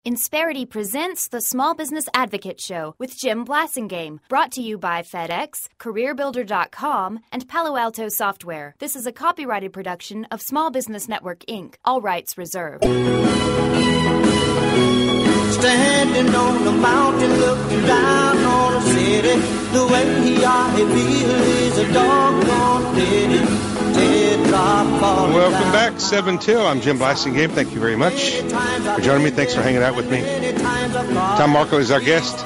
Insperity presents the Small Business Advocate Show with Jim Blasingame, brought to you by FedEx, CareerBuilder.com, and Palo Alto Software. This is a copyrighted production of Small Business Network, Inc., all rights reserved. Standing on a mountain looking down on a city, the way he ought to feel is a doggone pity. Welcome back, 7 till. I'm Jim Blasingame. Thank you very much for joining me. Thanks for hanging out with me. Tom Markel is our guest.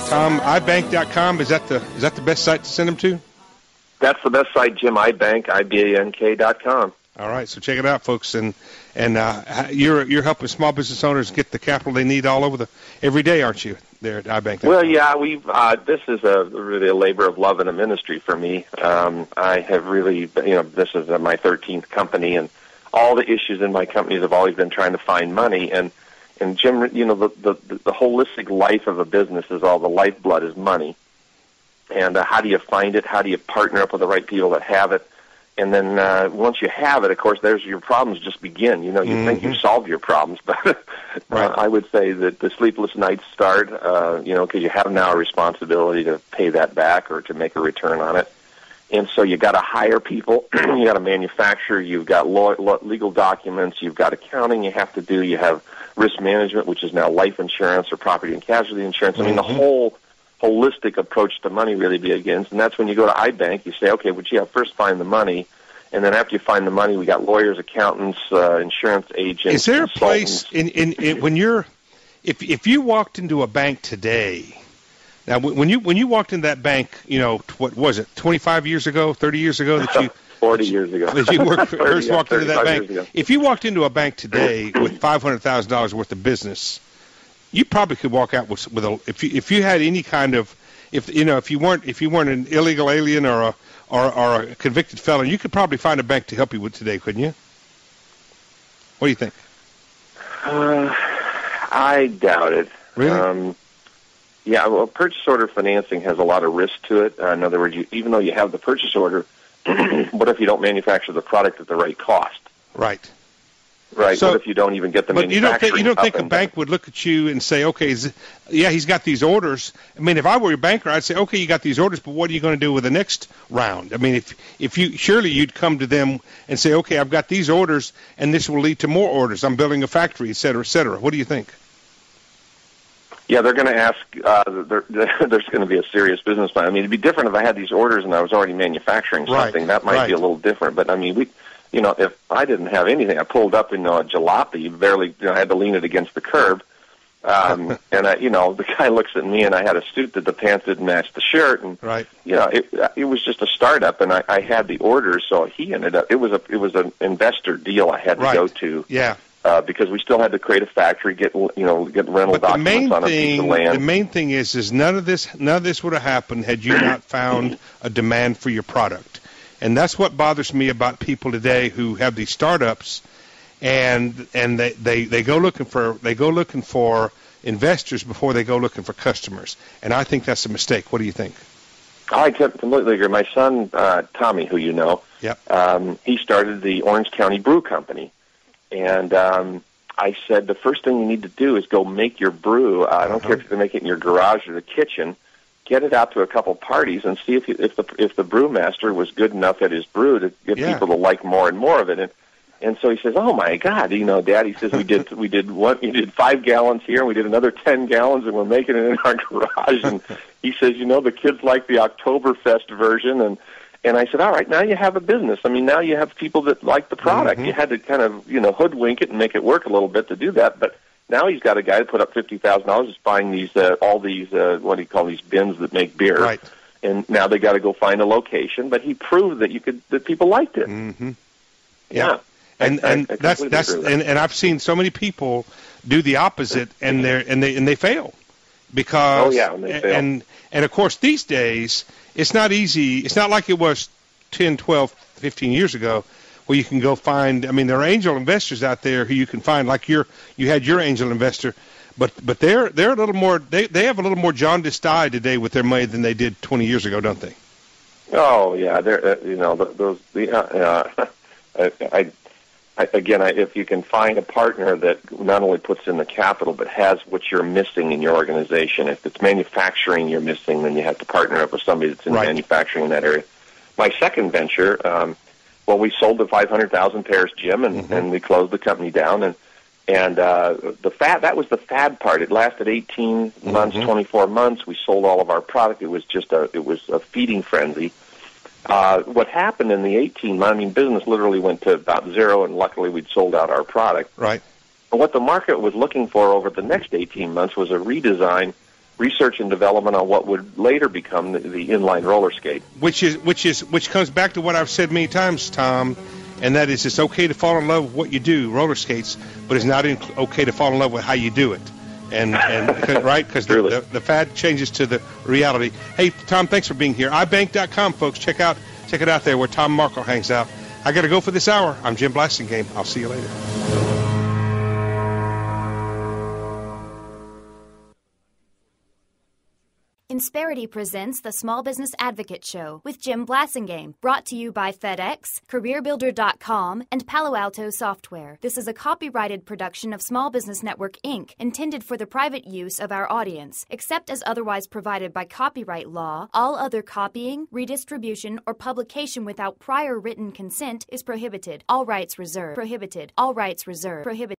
Tom, ibank.com, is that the best site to send them to? That's the best site, Jim. ibank.com. All right, so check it out, folks. And you're helping small business owners get the capital they need all over every day, aren't you? There at ibank.com. Well, yeah, this is really a labor of love and a ministry for me. I have really, this is my 13th company, and all the issues in my companies have always been trying to find money. And Jim, the holistic life of a business is all the lifeblood is money. And how do you find it? How do you partner up with the right people that have it? And then once you have it, of course, there's your problems just begin. You think you've solved your problems, but right. I would say that the sleepless nights start, because you have now a responsibility to pay that back or to make a return on it. And so you got to hire people, you got to manufacture, you've got legal documents, you've got accounting you have to do, you have risk management, which is now life insurance or property and casualty insurance. I mean, the whole holistic approach to money really begins, and that's when you go to iBank, you say, okay, first find the money, and then after you find the money, we got lawyers, accountants, insurance agents. Is there a place in when if you walked into a bank today? Now, when you walked into that bank, what was it, 25 years ago, 30 years ago that you 40 years ago that you first walked into that bank? If you walked into a bank today with $500,000 worth of business, you probably could walk out with if you had any kind of if you weren't an illegal alien or a convicted felon, you could probably find a bank to help you with today, couldn't you? What do you think? I doubt it. Really? Yeah. Well, purchase order financing has a lot of risk to it. In other words, even though you have the purchase order, what if you don't manufacture the product at the right cost? Right. Right. So, what if you don't even get the manufacturing? But you don't think a bank would look at you and say, okay, he's got these orders. I mean, if I were a banker, I'd say, okay, you got these orders, but what are you going to do with the next round? I mean, surely you'd come to them and say, okay, I've got these orders, and this will lead to more orders. I'm building a factory, et cetera, et cetera. What do you think? Yeah, they're going to ask. There's going to be a serious business plan. I mean, it'd be different if I had these orders and I was already manufacturing something. Right. That might be a little different. But I mean, if I didn't have anything, I pulled up in a jalopy, barely, I had to lean it against the curb. And the guy looks at me, and I had a suit that the pants didn't match the shirt, and right. It was just a startup, and I had the orders, so he ended up. It was an investor deal I had to go to. Yeah. Because we still had to create a factory, get rental documents on a piece of land. The main thing is none of this would have happened had you not found a demand for your product. And that's what bothers me about people today who have these startups, and they go looking for investors before they go looking for customers. And I think that's a mistake. What do you think? I completely agree. My son Tommy, who you know, yep. He started the Orange County Brew Company, and I said the first thing you need to do is go make your brew. I don't care if you can make it in your garage or the kitchen. Get it out to a couple parties and see if the brewmaster was good enough at his brew to get people to like more and more of it. And so he says, "Oh my God, Dad," he says, "we did 5 gallons here, and we did another 10 gallons, and we're making it in our garage." And he says, "The kids like the Oktoberfest version." And I said, "All right, now you have a business. I mean, now you have people that like the product. You had to kind of hoodwink it and make it work a little bit to do that, but." Now he's got a guy to put up $50,000 just buying these all these what do you call these bins that make beer, right? And now they got to go find a location. But he proved that people liked it. Mm-hmm. Yeah. And I've seen so many people do the opposite, and they fail because and they fail. And of course these days it's not easy. It's not like it was 10, 12, 15 years ago. Where you can go find, I mean, there are angel investors out there who you can find, like you had your angel investor, but they're a little more, they have a little more jaundiced eye today with their money than they did 20 years ago, don't they? Oh yeah, they're those if you can find a partner that not only puts in the capital but has what you're missing in your organization. If it's manufacturing you're missing, then you have to partner up with somebody that's in manufacturing in that area. My second venture, we sold the 500,000 pairs, Jim, and we closed the company down. And that was the fad part. It lasted 18 months, 24 months. We sold all of our product. It was a feeding frenzy. What happened in the 18 months, business literally went to about zero, and luckily we'd sold out our product. Right. But what the market was looking for over the next 18 months was a redesign, research and development on what would later become the inline roller skate. Which comes back to what I've said many times, Tom, and that is it's okay to fall in love with what you do, roller skates, but it's not okay to fall in love with how you do it. And right, because the fad changes to the reality. Hey, Tom, thanks for being here. ibank.com, folks. Check it out there where Tom Markel hangs out. I got to go for this hour. I'm Jim Blasingame. I'll see you later. Insperity presents the Small Business Advocate Show with Jim Blasingame, brought to you by FedEx, CareerBuilder.com, and Palo Alto Software. This is a copyrighted production of Small Business Network, Inc., intended for the private use of our audience. Except as otherwise provided by copyright law, all other copying, redistribution, or publication without prior written consent is prohibited. All rights reserved. Prohibited. All rights reserved. Prohibited.